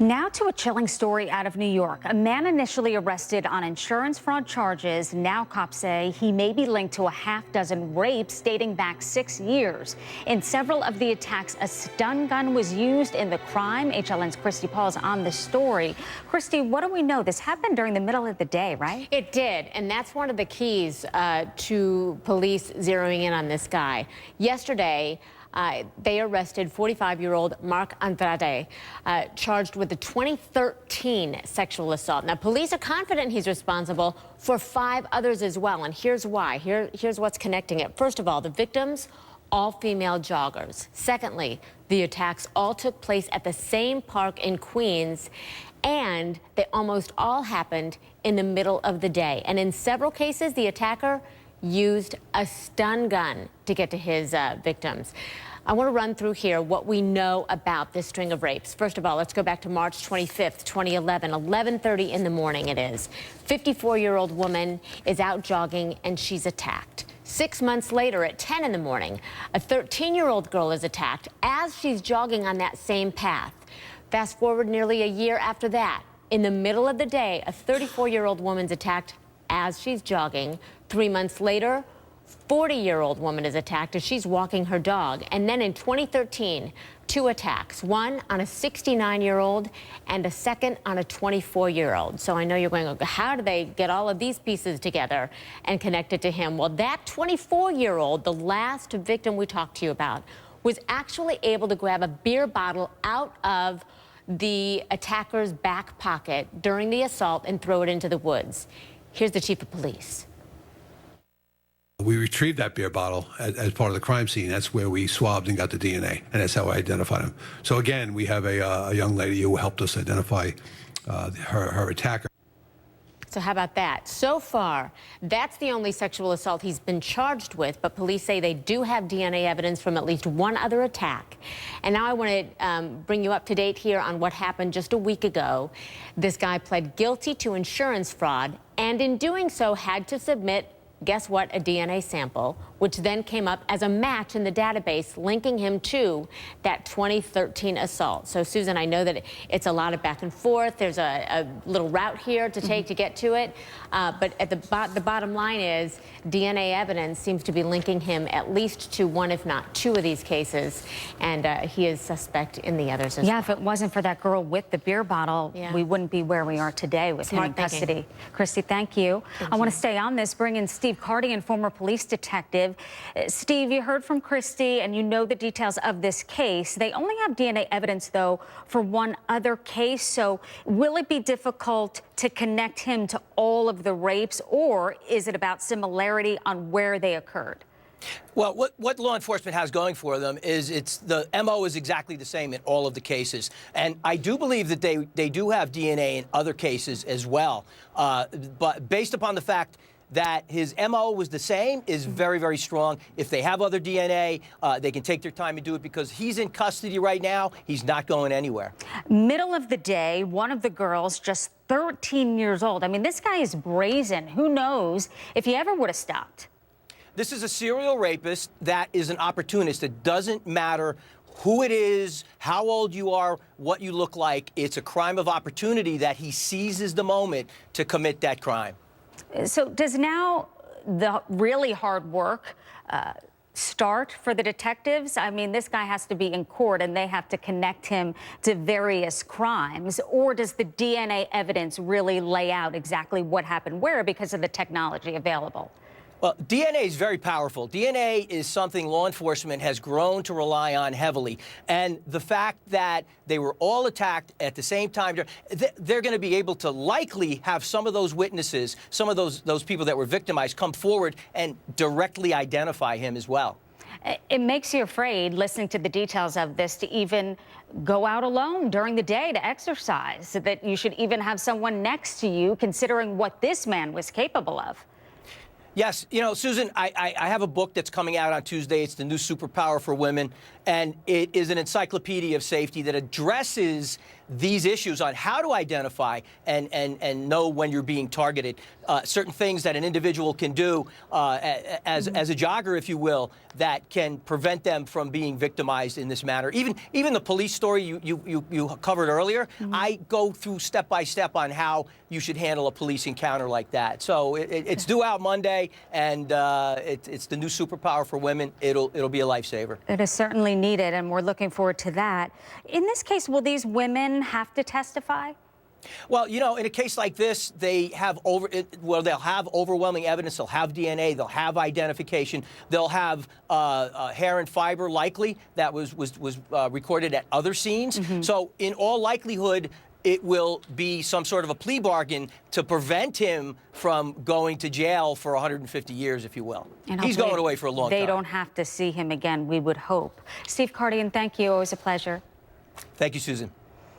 Now to a chilling story out of New York. A man initially arrested on insurance fraud charges. Now cops say he may be linked to a half-dozen rapes dating back 6 years. In several of the attacks, a stun gun was used in the crime. HLN's Christy Paul is on the story. Christy, what do we know? This happened during the middle of the day, right? It did, and that's one of the keys to police zeroing in on this guy. Yesterday, they arrested 45-year-old Mark Andrade, charged with the 2013 sexual assault. Now, police are confident he's responsible for 5 others as well, and here's why. Here's what's connecting it. First of all, the victims, all female joggers. Secondly, the attacks all took place at the same park in Queens, and they almost all happened in the middle of the day. And in several cases, the attacker used a stun gun to get to his victims. I want to run through here what we know about this string of rapes. First of all, let's go back to March 25th, 2011, 11:30 in the morning it is. 54-year-old woman is out jogging and she's attacked. 6 months later at 10 in the morning, a 13-year-old girl is attacked as she's jogging on that same path. Fast forward nearly a year after that, in the middle of the day, a 34-year-old woman's attacked as she's jogging. 3 months later, 40-year-old woman is attacked as she's walking her dog. And then in 2013, 2 attacks, one on a 69-year-old and a second on a 24-year-old. So I know you're going, how do they get all of these pieces together and connect it to him? Well, that 24-year-old, the last victim we talked to you about, was actually able to grab a beer bottle out of the attacker's back pocket during the assault and throw it into the woods. Here's the chief of police. We retrieved that beer bottle as part of the crime scene. That's where we swabbed and got the DNA, and that's how I identified him. So again, we have a young lady who helped us identify her attacker. So how about that? So far, that's the only sexual assault he's been charged with, but police say they do have DNA evidence from at least one other attack. And now I want to bring you up to date here on what happened just a week ago. This guy pled guilty to insurance fraud, and in doing so had to submit, guess what, a DNA sample, which then came up as a match in the database linking him to that 2013 assault. So, Susan, I know that it's a lot of back and forth. There's a little route here to take to get to it. But at the bottom line is DNA evidence seems to be linking him at least to one, if not 2 of these cases. And he is suspect in the others as well. Yeah, if it wasn't for that girl with the beer bottle, we wouldn't be where we are today with him in custody. Christy, thank you. I want to stay on this, bring in Steve Cardian, former police detective. Steve, you heard from Christy and you know the details of this case. They only have DNA evidence, though, for one other case. So will it be difficult to connect him to all of the rapes, or is it about similarity on where they occurred? Well, what law enforcement has going for them is the MO is exactly the same in all of the cases. And I do believe that they do have DNA in other cases as well. But based upon the fact that his MO was the same is very, very strong. If they have other DNA, they can take their time and do it because he's in custody right now. He's not going anywhere. Middle of the day, one of the girls, just 13 years old. I mean, this guy is brazen. Who knows if he ever would have stopped? This is a serial rapist that is an opportunist. It doesn't matter who it is, how old you are, what you look like. It's a crime of opportunity that he seizes the moment to commit that crime. So does now the really hard work start for the detectives? I mean, this guy has to be in court and they have to connect him to various crimes. Or does the DNA evidence really lay out exactly what happened where because of the technology available? Well, DNA is very powerful. DNA is something law enforcement has grown to rely on heavily. And the fact that they were all attacked at the same time, they're going to be able to likely have some of those witnesses, some of those people that were victimized come forward and directly identify him as well. It makes you afraid, listening to the details of this, to even go out alone during the day to exercise, so that you should even have someone next to you, considering what this man was capable of. Yes, you know, Susan, I have a book that's coming out on Tuesday. It's the new superpower for women. and it is an encyclopedia of safety that addresses these issues on how to identify and know when you're being targeted. Certain things that an individual can do as a jogger, if you will, that can prevent them from being victimized in this manner. Even the police story you covered earlier, I go through step by step on how you should handle a police encounter like that. So it's due out Monday, and it's the new superpower for women. It'll be a lifesaver. It is certainly needed, and we're looking forward to that. In this case, will these women have to testify? Well, you know, in a case like this, they'll have overwhelming evidence. They'll have DNA. They'll have identification. They'll have hair and fiber, likely, that was recorded at other scenes. So, in all likelihood, it will be some sort of a plea bargain to prevent him from going to jail for 150 years, if you will. And he's going away for a long time. They don't have to see him again, we would hope. Steve Cardian, thank you. Always a pleasure. Thank you, Susan.